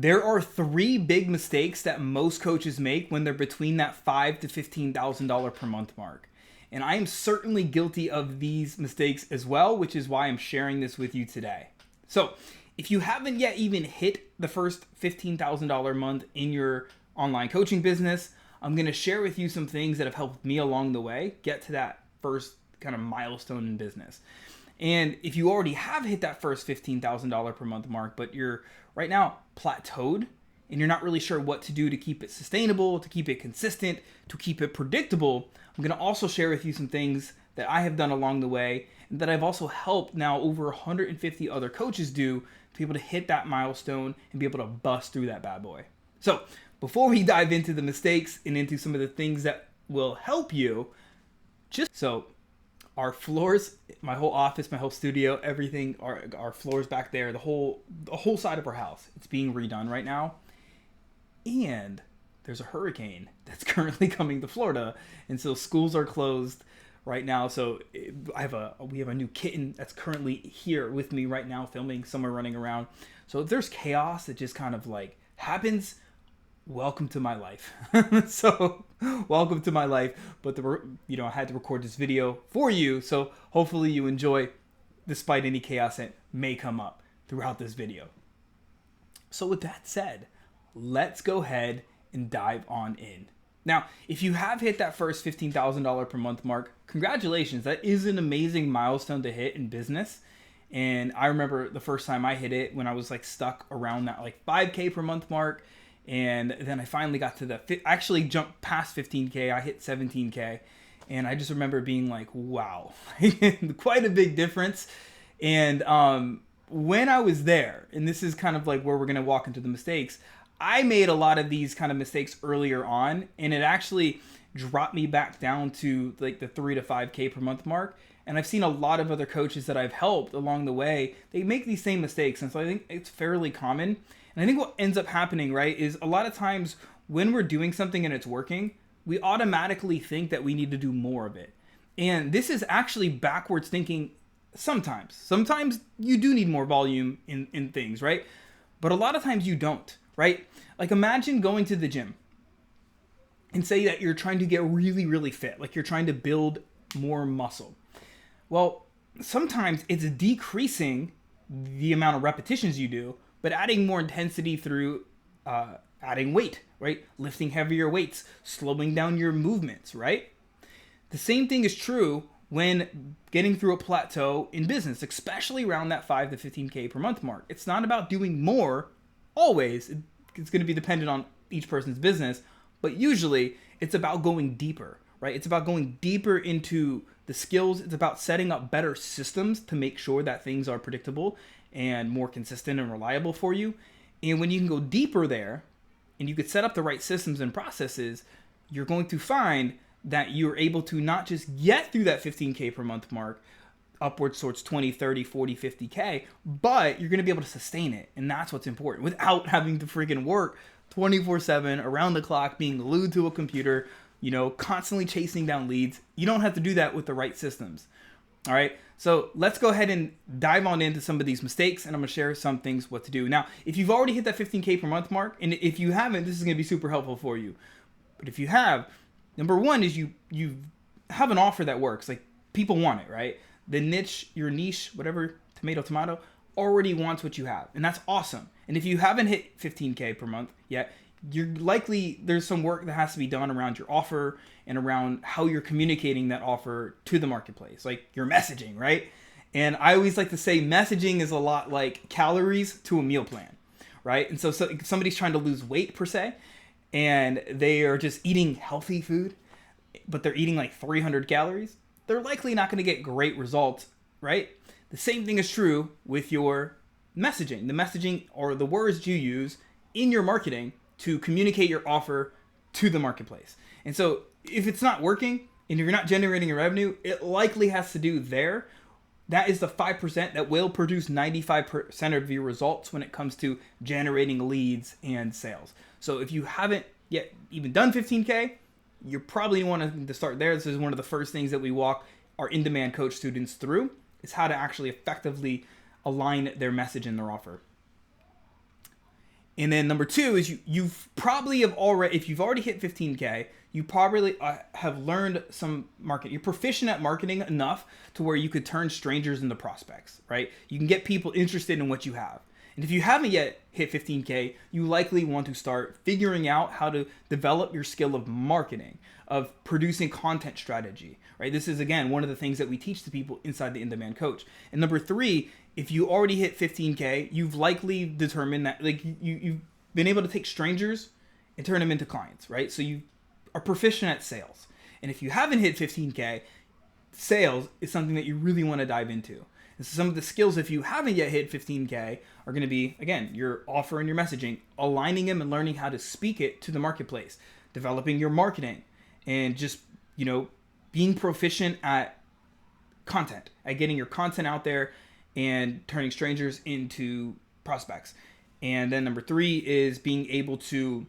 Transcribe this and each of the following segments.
There are three big mistakes that most coaches make when they're between that $5,000 to $15,000 per month mark. And I am certainly guilty of these mistakes as well, which is why I'm sharing this with you today. So if you haven't yet even hit the first $15,000 a month in your online coaching business, I'm going to share with you some things that have helped me along the way get to that first kind of milestone in business. And if you already have hit that first $15,000 per month mark, but you're right now plateaued and you're not really sure what to do to keep it sustainable, to keep it consistent, to keep it predictable, I'm going to also share with you some things that I have done along the way and that I've also helped now over 150 other coaches do to be able to hit that milestone and be able to bust through that bad boy. So before we dive into the mistakes and into some of the things that will help you, our floors, my whole office, my whole studio, everything, our floors back there, the whole side of our house, it's being redone right now. And there's a hurricane that's currently coming to Florida. And so schools are closed right now. So we have a new kitten that's currently here with me right now, filming, somewhere running around. So if there's chaos that just kind of like happens, welcome to my life. So welcome to my life. But I had to record this video for you. So hopefully you enjoy despite any chaos that may come up throughout this video. So with that said, let's go ahead and dive on in. Now, if you have hit that first $15,000 per month mark, congratulations. That is an amazing milestone to hit in business. And I remember the first time I hit it when I was like stuck around that like 5K per month mark. And then I finally got to actually jumped past 15K. I hit 17K. And I just remember being like, wow, quite a big difference. And when I was there, and this is kind of like where we're going to walk into the mistakes, I made a lot of these kind of mistakes earlier on. And it actually dropped me back down to like the 3 to 5K per month mark. And I've seen a lot of other coaches that I've helped along the way. They make these same mistakes. And so I think it's fairly common. And I think what ends up happening, right, is a lot of times when we're doing something and it's working, we automatically think that we need to do more of it. And this is actually backwards thinking sometimes. Sometimes you do need more volume in things, right? But a lot of times you don't, right? Like imagine going to the gym and say that you're trying to get really, really fit, like you're trying to build more muscle. Well, sometimes it's decreasing the amount of repetitions you do, but adding more intensity through adding weight, right? Lifting heavier weights, slowing down your movements, right? The same thing is true when getting through a plateau in business, especially around that 5 to 15K per month mark. It's not about doing more always. It's going to be dependent on each person's business, but usually it's about going deeper, right? It's about going deeper into the skills. It's about setting up better systems to make sure that things are predictable and more consistent and reliable for you. And when you can go deeper there and you could set up the right systems and processes, you're going to find that you're able to not just get through that 15K per month mark upwards towards 20, 30, 40, 50K, but you're going to be able to sustain it. And that's what's important without having to freaking work 24/7 around the clock, being glued to a computer, constantly chasing down leads. You don't have to do that with the right systems. All right, so let's go ahead and dive on into some of these mistakes, and I'm going to share some things what to do. Now, if you've already hit that 15K per month mark, and if you haven't, this is going to be super helpful for you. But if you have, number one is you have an offer that works. Like people want it, right? The niche, your niche, whatever, tomato, already wants what you have, and that's awesome. And if you haven't hit 15K per month yet, there's some work that has to be done around your offer and around how you're communicating that offer to the marketplace, like your messaging, right? And I always like to say messaging is a lot like calories to a meal plan, right? And so somebody's trying to lose weight per se, and they are just eating healthy food, but they're eating like 300 calories. They're likely not going to get great results, right? The same thing is true with your messaging. The messaging or the words you use in your marketing to communicate your offer to the marketplace. And so if it's not working and you're not generating a revenue, it likely has to do there. That is the 5% that will produce 95% of your results when it comes to generating leads and sales. So if you haven't yet even done 15K, you're probably wanting to start there. This is one of the first things that we walk our in-demand coach students through, is how to actually effectively align their message and their offer. And then number two is you've probably have already, if you've already hit 15K, you probably have learned some marketing. You're proficient at marketing enough to where you could turn strangers into prospects, right? You can get people interested in what you have. And if you haven't yet hit 15K, you likely want to start figuring out how to develop your skill of marketing, of producing content strategy, right? This is, again, one of the things that we teach to people inside the In-Demand Coach. And number three, if you already hit 15K, you've likely determined that, like, you've been able to take strangers and turn them into clients, right? So you are proficient at sales. And if you haven't hit 15K, sales is something that you really want to dive into. And so some of the skills, if you haven't yet hit 15K, are going to be, again, your offer and your messaging, aligning them and learning how to speak it to the marketplace, developing your marketing, and just, being proficient at content, at getting your content out there and turning strangers into prospects. And then number three is being able to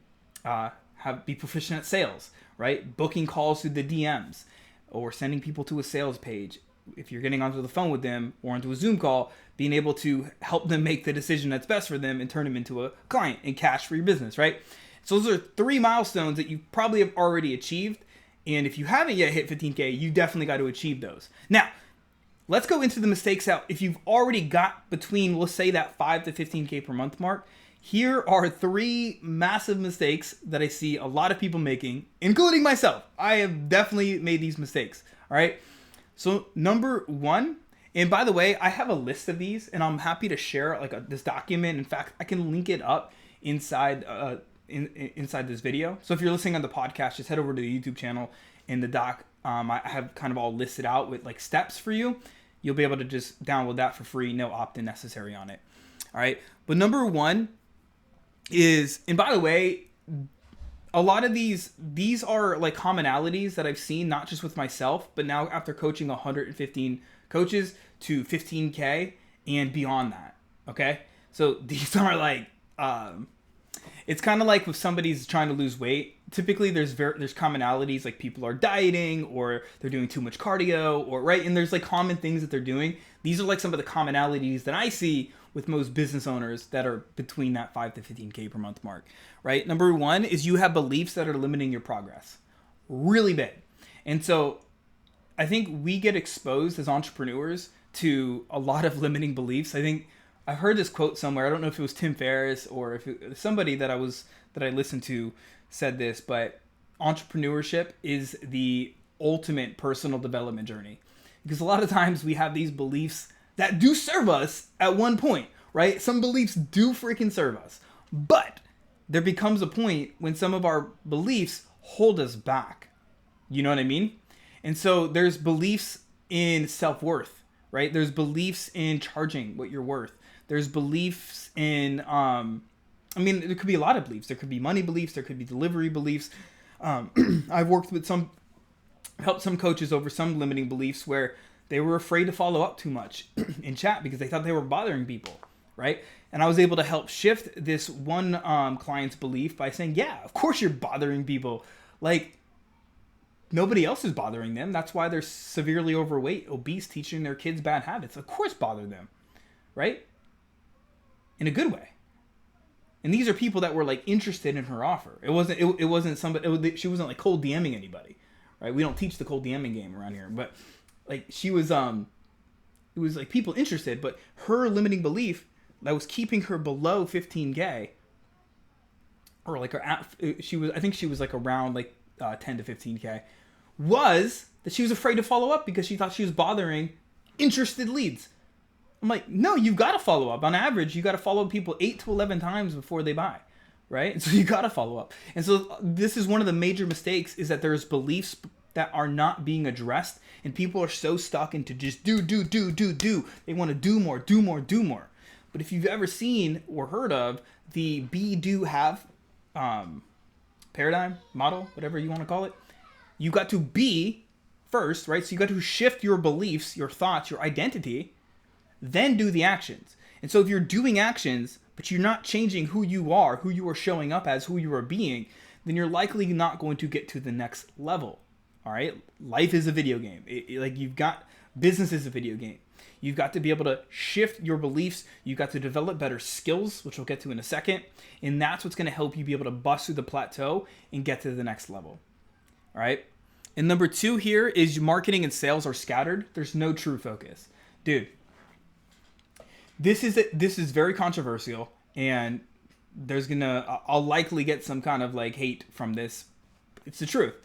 be proficient at sales, right? Booking calls through the DMs or sending people to a sales page. If you're getting onto the phone with them or onto a Zoom call, being able to help them make the decision that's best for them and turn them into a client and cash for your business, right? So those are three milestones that you probably have already achieved. And if you haven't yet hit 15K, you definitely got to achieve those. Now, let's go into the mistakes out. If you've already got between, let's say, that 5 to 15K per month mark, here are three massive mistakes that I see a lot of people making, including myself. I have definitely made these mistakes, all right? So number one, and by the way, I have a list of these, and I'm happy to share this document. In fact, I can link it up inside inside this video. So if you're listening on the podcast, just head over to the YouTube channel. In the doc, I have kind of all listed out with like steps for you. You'll be able to just download that for free, no opt-in necessary on it. All right, but number one is, and by the way, a lot of these are like commonalities that I've seen, not just with myself, but now after coaching 115 coaches to 15K and beyond that. Okay. So these are like, it's kind of like if somebody's trying to lose weight, typically there's commonalities, like people are dieting or they're doing too much cardio or right. And there's like common things that they're doing. These are like some of the commonalities that I see with most business owners that are between that 5 to 15K per month mark, right? Number one is you have beliefs that are limiting your progress. Really big. And so I think we get exposed as entrepreneurs to a lot of limiting beliefs. I think I've heard this quote somewhere. I don't know if it was Tim Ferriss or if somebody that I listened to said this, but entrepreneurship is the ultimate personal development journey. Because a lot of times we have these beliefs that do serve us at one point, right? Some beliefs do freaking serve us. But there becomes a point when some of our beliefs hold us back. You know what I mean? And so there's beliefs in self-worth, right? There's beliefs in charging what you're worth. There's beliefs in, there could be a lot of beliefs. There could be money beliefs. There could be delivery beliefs. I've worked with helped some coaches over some limiting beliefs where they were afraid to follow up too much in chat because they thought they were bothering people, right? And I was able to help shift this one client's belief by saying, yeah, of course you're bothering people. Like, nobody else is bothering them. That's why they're severely overweight, obese, teaching their kids bad habits. Of course bother them, right? In a good way. And these are people that were like interested in her offer. It wasn't somebody, she wasn't like cold DMing anybody, right? We don't teach the cold DMing game around here, but like she was, it was like people interested, but her limiting belief that was keeping her below 15K, or like I think she was like around like 10 to 15K, was that she was afraid to follow up because she thought she was bothering interested leads. I'm like, no, you've got to follow up. On average, you got to follow people 8 to 11 times before they buy, right? So you got to follow up. And so this is one of the major mistakes, is that there's beliefs that are not being addressed, and people are so stuck into just do. They want to do more. But if you've ever seen or heard of the be, do, have paradigm, model, whatever you want to call it, you got to be first, right? So you got to shift your beliefs, your thoughts, your identity, then do the actions. And so if you're doing actions, but you're not changing who you are showing up as, who you are being, then you're likely not going to get to the next level. All right. Life is a video game. Like you've got business is a video game. You've got to be able to shift your beliefs. You've got to develop better skills, which we'll get to in a second. And that's what's going to help you be able to bust through the plateau and get to the next level. All right. And number 2 here is marketing and sales are scattered. There's no true focus. Dude, this is very controversial, and I'll likely get some kind of like hate from this. It's the truth.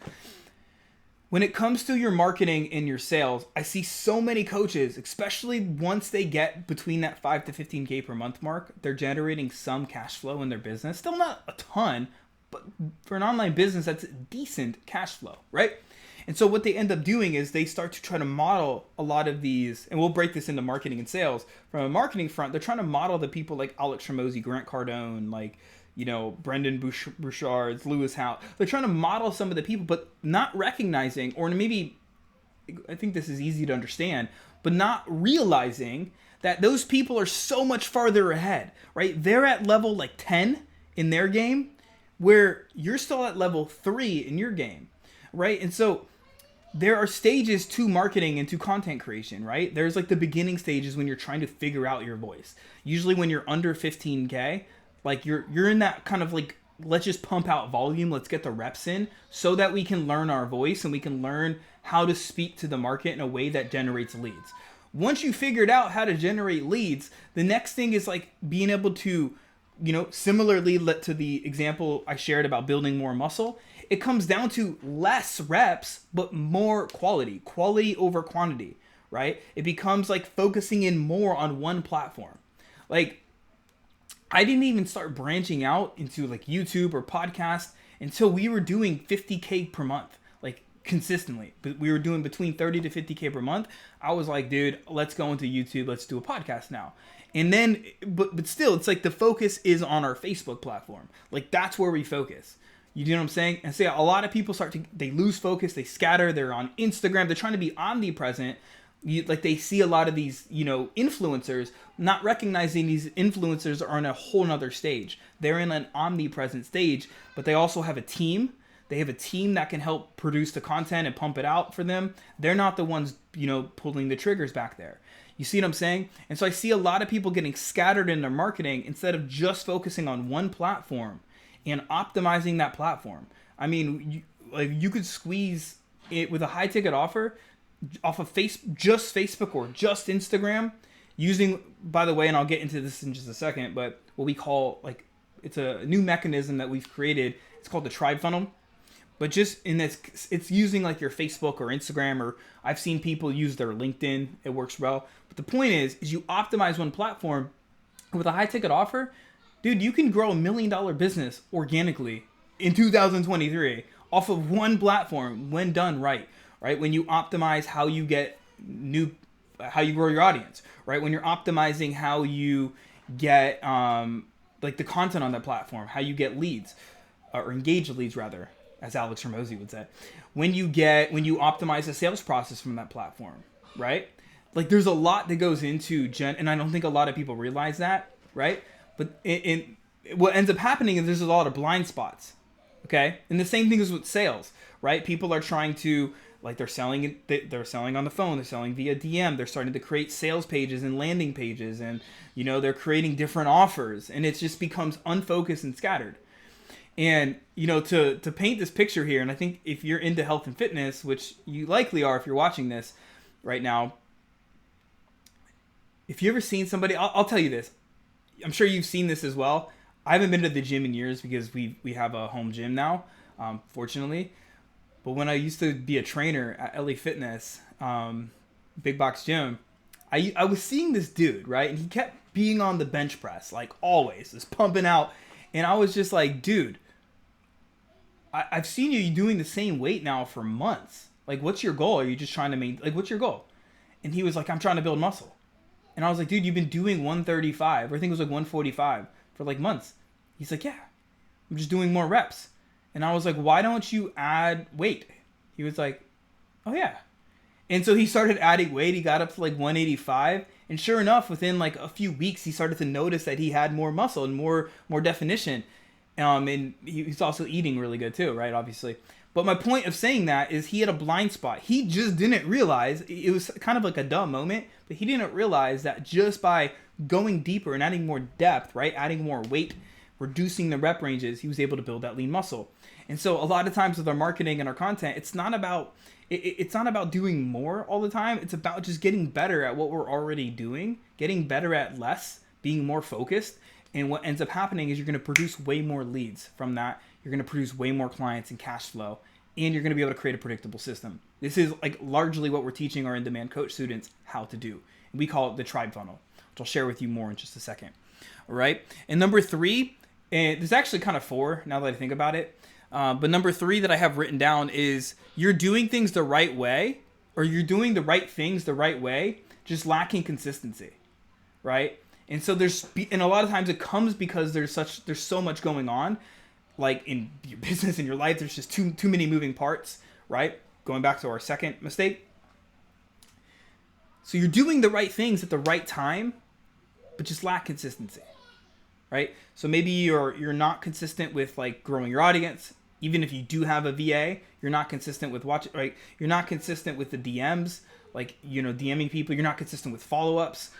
When it comes to your marketing and your sales, I see so many coaches, especially once they get between that 5 to 15K per month mark, they're generating some cash flow in their business. Still not a ton, but for an online business, that's decent cash flow, right? And so what they end up doing is they start to try to model a lot of these, and we'll break this into marketing and sales. From a marketing front, they're trying to model the people like Alex Hormozi, Grant Cardone, like, Brendan Bouchard, Lewis Howe. They're trying to model some of the people, but not recognizing, or maybe, I think this is easy to understand, but not realizing that those people are so much farther ahead, right? They're at level like 10 in their game, where you're still at level 3 in your game, right? And so there are stages to marketing and to content creation, right? There's like the beginning stages when you're trying to figure out your voice. Usually when you're under 15K, like you're in that kind of like, let's just pump out volume, let's get the reps in so that we can learn our voice and we can learn how to speak to the market in a way that generates leads. Once you figured out how to generate leads, the next thing is like being able to, similarly to the example I shared about building more muscle, it comes down to less reps, but more quality over quantity, right? It becomes like focusing in more on one platform. Like, I didn't even start branching out into like YouTube or podcast until we were doing 50K per month, like consistently. But we were doing between 30 to 50K per month. I was like, dude, let's go into YouTube. Let's do a podcast now. And then, but still, it's like the focus is on our Facebook platform. Like that's where we focus. You know what I'm saying? And so yeah, a lot of people they lose focus, they scatter, they're on Instagram, they're trying to be omnipresent. Like they see a lot of these, influencers, not recognizing these influencers are on a whole nother stage. They're in an omnipresent stage, but they also have a team. They have a team that can help produce the content and pump it out for them. They're not the ones, pulling the triggers back there. You see what I'm saying? And so I see a lot of people getting scattered in their marketing instead of just focusing on one platform and optimizing that platform. I mean, you could squeeze it with a high ticket offer off of just Facebook or just Instagram using, by the way, and I'll get into this in just a second, but what we call it's a new mechanism that we've created. It's called the tribe funnel. But just in this, it's using like your Facebook or Instagram, or I've seen people use their LinkedIn. It works well. But the point is you optimize one platform with a high ticket offer. Dude, you can grow $1 million business organically in 2023 off of one platform when done right? When you optimize how you get how you grow your audience, right? When you're optimizing how you get like the content on that platform, how you get leads or engage leads rather, as Alex Hormozi would say. When you optimize the sales process from that platform, right? Like there's a lot that goes into and I don't think a lot of people realize that, right? But what ends up happening is there's a lot of blind spots, okay? And the same thing is with sales, right? People are trying to they're selling on the phone, they're selling via DM, they're starting to create sales pages and landing pages, and they're creating different offers, and it just becomes unfocused and scattered. And to paint this picture here, and I think if you're into health and fitness, which you likely are if you're watching this right now, if you ever seen somebody, I'll tell you this, I'm sure you've seen this as well. I haven't been to the gym in years because we have a home gym now, fortunately. But when I used to be a trainer at LA Fitness, big box gym, I was seeing this dude, right? And he kept being on the bench press, like always, just pumping out. And I was just like, dude, I've seen you doing the same weight now for months. Like, what's your goal? Are you just trying to what's your goal? And he was like, I'm trying to build muscle. And I was like, dude, you've been doing 135, or I think it was like 145 for like months. He's like, yeah, I'm just doing more reps. And I was like, why don't you add weight? He was like, oh yeah. And so he started adding weight. He got up to like 185. And sure enough, within like a few weeks, he started to notice that he had more muscle and more definition. And he's also eating really good too, right? Obviously. But my point of saying that is he had a blind spot. He just didn't realize, it was kind of like a dumb moment, but he didn't realize that just by going deeper and adding more depth, right? Adding more weight, reducing the rep ranges, he was able to build that lean muscle. And so a lot of times with our marketing and our content, it's not about doing more all the time. It's about just getting better at what we're already doing, getting better at less, being more focused. And what ends up happening is you're going to produce way more leads from that. You're going to produce way more clients and cash flow, and you're going to be able to create a predictable system. This is like largely what we're teaching our in-demand coach students how to do. And we call it the tribe funnel, which I'll share with you more in just a second. All right. And number 3, and there's actually kind of 4 now that I think about it. But number 3 that I have written down is you're doing things the right way, or you're doing the right things the right way, just lacking consistency, right? And so and a lot of times it comes because there's so much going on, like in your business, in your life, there's just too many moving parts, right? Going back to our second mistake. So you're doing the right things at the right time, but just lack consistency, right? So maybe you're not consistent with like growing your audience. Even if you do have a VA, you're not consistent with watching, right? You're not consistent with the DMs, like, DMing people. You're not consistent with follow-ups.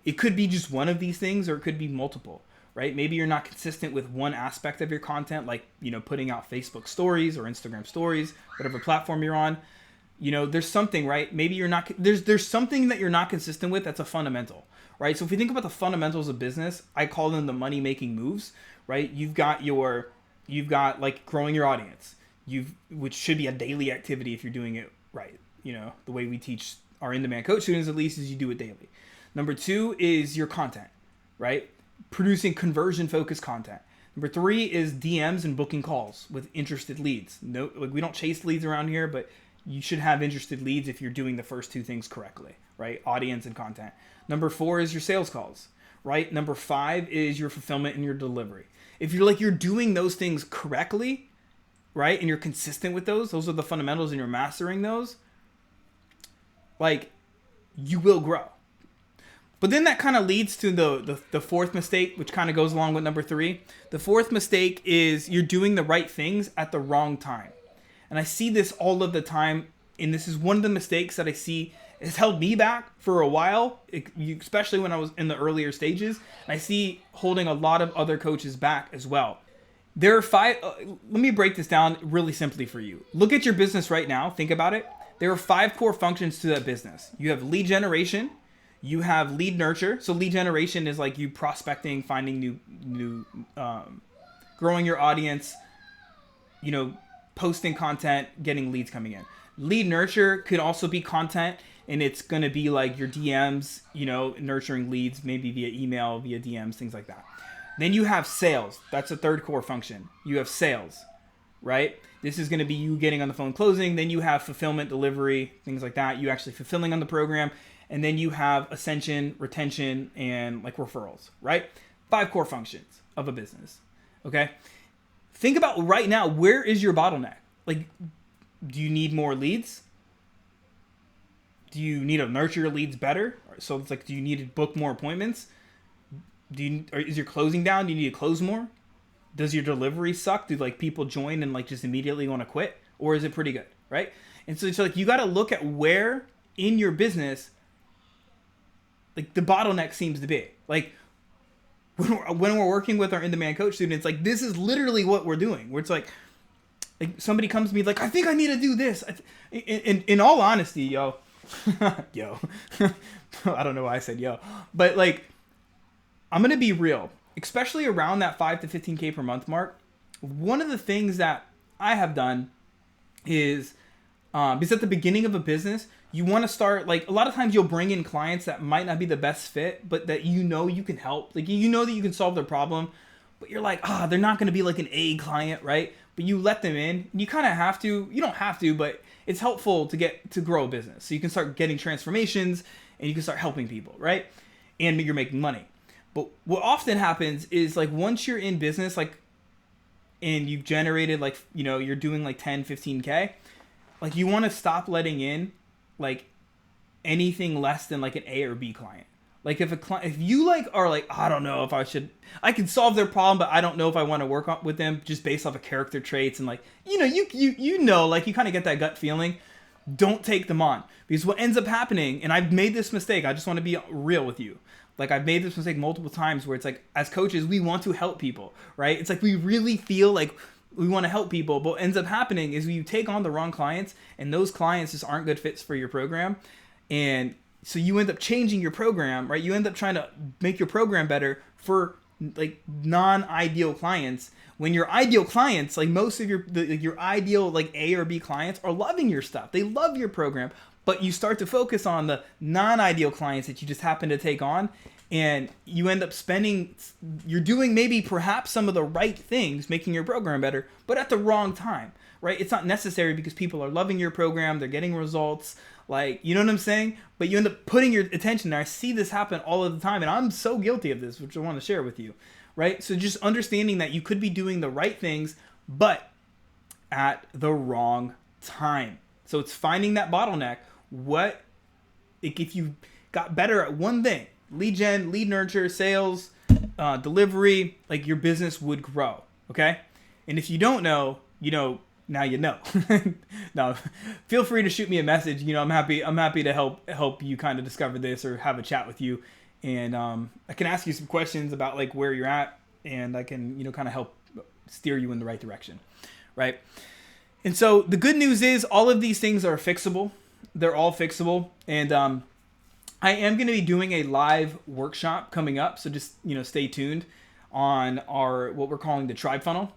It could be just one of these things, or it could be multiple, right? Maybe you're not consistent with one aspect of your content, like, putting out Facebook stories or Instagram stories, whatever platform you're on. There's something, right? Maybe you're not, there's something that you're not consistent with that's a fundamental, right? So if we think about the fundamentals of business, I call them the money-making moves, right? You've got like growing your audience, which should be a daily activity if you're doing it right. The way we teach our in-demand coach students, at least, is you do it daily. Number 2 is your content, right? Producing conversion-focused content. Number 3 is DMs and booking calls with interested leads. No, like, we don't chase leads around here, but you should have interested leads if you're doing the first 2 things correctly, right? Audience and content. Number 4 is your sales calls, right? Number 5 is your fulfillment and your delivery. If you're doing those things correctly, right, and you're consistent with those are the fundamentals, and you're mastering those, like, you will grow. But then that kind of leads to the 4th mistake, which kind of goes along with number 3. The 4th mistake is you're doing the right things at the wrong time. And I see this all of the time, and this is one of the mistakes that I see has held me back for a while, especially when I was in the earlier stages. And I see holding a lot of other coaches back as well. There are 5, let me break this down really simply for you. Look at your business right now, think about it. There are 5 core functions to that business. You have lead generation, you have lead nurture. So lead generation is like you prospecting, finding new growing your audience, posting content, getting leads coming in. Lead nurture could also be content, and it's going to be like your DMs, nurturing leads, maybe via email, via DMs, things like that. Then you have sales. That's a 3rd core function. You have sales, right? This is going to be you getting on the phone, closing. Then you have fulfillment, delivery, things like that. You actually fulfilling on the program. And then you have ascension, retention, and like referrals, right? 5 core functions of a business, okay? Think about right now, where is your bottleneck? Like, do you need more leads? Do you need to nurture your leads better? So it's like, do you need to book more appointments? Is your closing down? Do you need to close more? Does your delivery suck? Do like people join and like just immediately want to quit? Or is it pretty good, right? And so it's like, you got to look at where in your business like the bottleneck seems to be. Like when we're working with our in-demand coach students, like this is literally what we're doing. Where it's like somebody comes to me like, I think I need to do this. In all honesty, yo, yo, I don't know why I said yo, but like, I'm going to be real, especially around that 5 to 15K per month mark. One of the things that I have done is, because at the beginning of a business, you want to start, like, a lot of times you'll bring in clients that might not be the best fit, but that you can help. Like, that you can solve their problem, but you're like, they're not going to be like an A client, right? But you let them in, and you kind of have to. You don't have to, but it's helpful to grow a business. So you can start getting transformations, and you can start helping people, right? And you're making money. But what often happens is, like, once you're in business, like, and you've generated, like, you're doing like 10, 15K, like, you want to stop letting in like anything less than like an A or B client. Like if you like are like, I don't know if I can solve their problem, but I don't know if I want to work with them just based off of character traits and like, you know, like you kind of get that gut feeling. Don't take them on, because what ends up happening, and I've made this mistake, I just want to be real with you. Like I've made this mistake multiple times where it's like, as coaches, we want to help people, right? It's like we really feel like we want to help people, but what ends up happening is you take on the wrong clients, and those clients just aren't good fits for your program. And so you end up changing your program, right? You end up trying to make your program better for like non-ideal clients, when your ideal clients, like most of your ideal like A or B clients, are loving your stuff. They love your program, but you start to focus on the non-ideal clients that you just happen to take on, and you end up you're doing maybe perhaps some of the right things, making your program better, but at the wrong time, right? It's not necessary, because people are loving your program, they're getting results, like, you know what I'm saying? But you end up putting your attention there. I see this happen all of the time, and I'm so guilty of this, which I want to share with you, right? So just understanding that you could be doing the right things, but at the wrong time. So it's finding that bottleneck. If you got better at one thing, lead gen, lead nurture, sales, delivery, like your business would grow, okay? And if you don't know, now you know. No, feel free to shoot me a message. I'm happy to help you kind of discover this, or have a chat with you. And I can ask you some questions about like where you're at, and I can, kind of help steer you in the right direction, right? And so the good news is all of these things are fixable. They're all fixable. And I am going to be doing a live workshop coming up. So just, stay tuned on what we're calling the Tribe Funnel.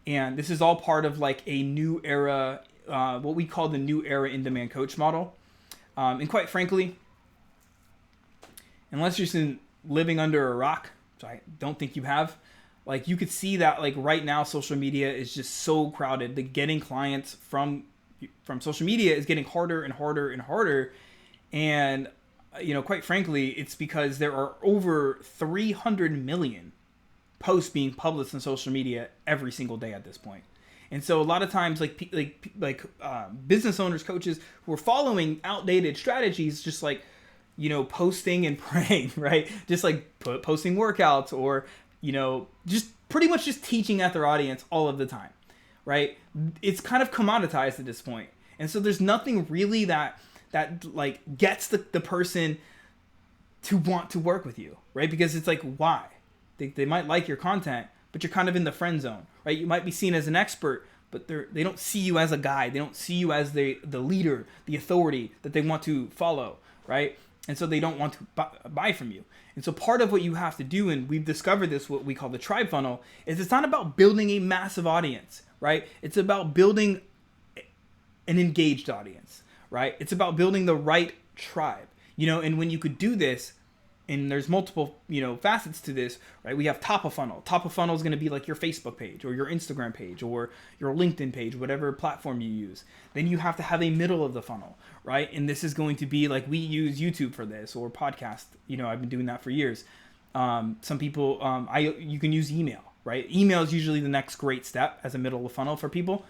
And this is all part of like a new era, what we call the new era in-demand coach model. And quite frankly, unless you're living under a rock, which I don't think you have, like you could see that like right now social media is just so crowded. The getting clients from social media is getting harder and harder and harder. And quite frankly, it's because there are over 300 million posts being published on social media every single day at this point. And so a lot of times business owners, coaches who are following outdated strategies, just like, posting and praying, right? Just like posting workouts, or, just pretty much just teaching at their audience all of the time, right? It's kind of commoditized at this point. And so there's nothing really that like gets the person to want to work with you, right? Because it's like, why? They might like your content, but you're kind of in the friend zone, right? You might be seen as an expert, but they don't see you as a guide. They don't see you as the leader, the authority that they want to follow, right? And so they don't want to buy from you. And so part of what you have to do, and we've discovered this, what we call the Tribe Funnel, is it's not about building a massive audience, right? It's about building an engaged audience, right? It's about building the right tribe, and when you could do this, and there's multiple, facets to this, right? We have top of funnel. Top of funnel is going to be like your Facebook page or your Instagram page or your LinkedIn page, whatever platform you use. Then you have to have a middle of the funnel, right? And this is going to be like, we use YouTube for this, or podcast. I've been doing that for years. Some people, you can use email, right? Email is usually the next great step as a middle of the funnel for people.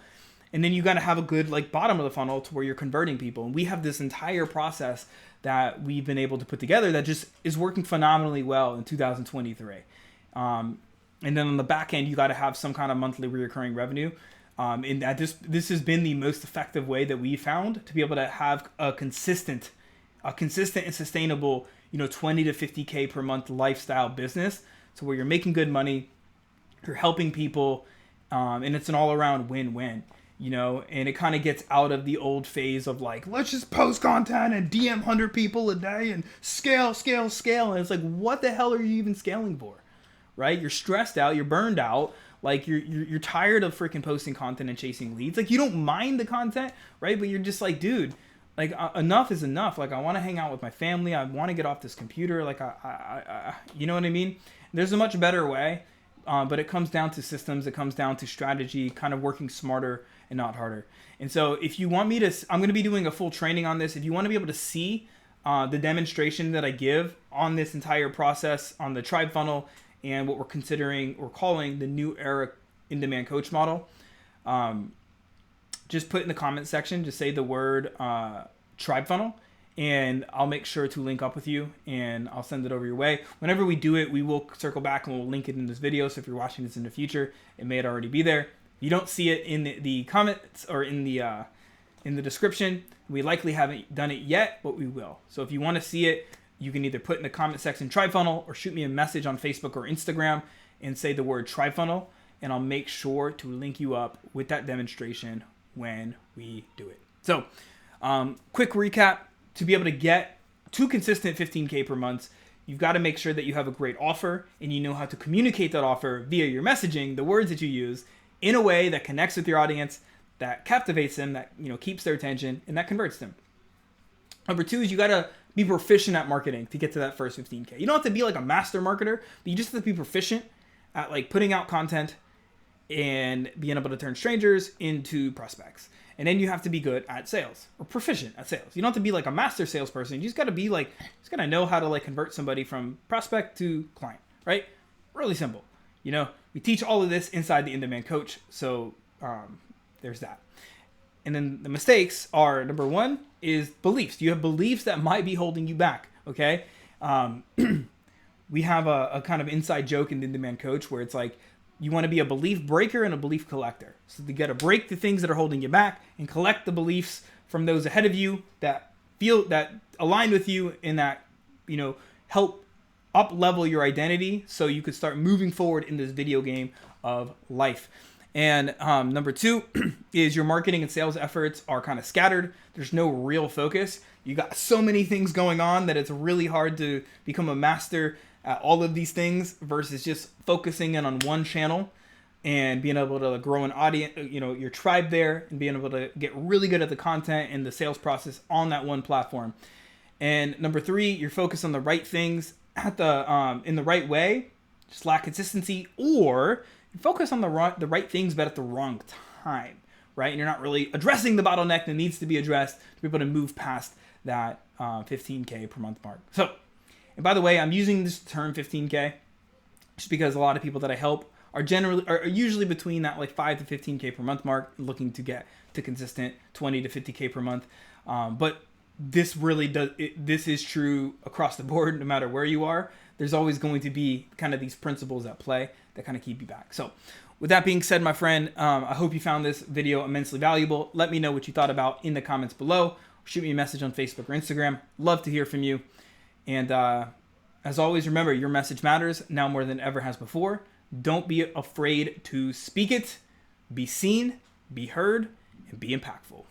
And then you got to have a good like bottom of the funnel to where you're converting people. And we have this entire process that we've been able to put together that just is working phenomenally well in 2023. And then on the back end, you got to have some kind of monthly recurring revenue. And that this has been the most effective way that we found to be able to have a consistent and sustainable, 20 to 50K per month lifestyle business. So where you're making good money, you're helping people, and it's an all around win-win. And it kind of gets out of the old phase of like, let's just post content and DM 100 people a day and scale. And it's like, what the hell are you even scaling for, right? You're stressed out, you're burned out, like you're tired of freaking posting content and chasing leads. Like you don't mind the content, right? But you're just like, dude, like enough is enough. Like I want to hang out with my family. I want to get off this computer. Like I you know what I mean? There's a much better way, but it comes down to systems. It comes down to strategy, kind of working smarter and not harder. And so if you want me to, I'm going to be doing a full training on this. If you want to be able to see the demonstration that I give on this entire process on the Tribe Funnel and what we're calling the new era in-demand coach model, just put in the comment section, just say the word Tribe Funnel, and I'll make sure to link up with you, and I'll send it over your way. Whenever we do it, we will circle back and we'll link it in this video. So if you're watching this in the future, it may already be there. You don't see it in the comments or in the description. We likely haven't done it yet, but we will. So if you want to see it, you can either put in the comment section TriFunnel or shoot me a message on Facebook or Instagram and say the word TriFunnel, and I'll make sure to link you up with that demonstration when we do it. So quick recap: to be able to get to consistent 15K per month, you've got to make sure that you have a great offer and you know how to communicate that offer via your messaging, the words that you use, in a way that connects with your audience, that captivates them, that keeps their attention, and that converts them. Number 2 is you got to be proficient at marketing to get to that first 15K. You don't have to be like a master marketer, but you just have to be proficient at like putting out content and being able to turn strangers into prospects. And then you have to be good at sales or proficient at sales. You don't have to be like a master salesperson. You just got to be like, just got to know how to like convert somebody from prospect to client, right? Really simple. We teach all of this inside the In-Demand Coach. So there's that. And then the mistakes are, number 1 is beliefs. You have beliefs that might be holding you back. Okay. We have a kind of inside joke in the In-Demand Coach where it's like, you want to be a belief breaker and a belief collector. So you got to break the things that are holding you back and collect the beliefs from those ahead of you that align with you and that, help up level your identity so you could start moving forward in this video game of life. And number 2 is your marketing and sales efforts are kind of scattered. There's no real focus. You got so many things going on that it's really hard to become a master at all of these things versus just focusing in on one channel and being able to grow an audience, your tribe there, and being able to get really good at the content and the sales process on that one platform. And number 3, you're focused on the right things at the in the right way, just lack consistency, or you focus on the right things but at the wrong time, right? And you're not really addressing the bottleneck that needs to be addressed to be able to move past that 15K per month mark. So, and by the way, I'm using this term 15K just because a lot of people that I help are usually between that like 5 to 15K per month mark, looking to get to consistent 20 to 50K per month. But this really this is true across the board, no matter where you are. There's always going to be kind of these principles at play that kind of keep you back. So with that being said, my friend, I hope you found this video immensely valuable. Let me know what you thought about in the comments below. Shoot me a message on Facebook or Instagram. Love to hear from you. And as always, remember, your message matters now more than ever has before. Don't be afraid to speak it. Be seen, be heard, and be impactful.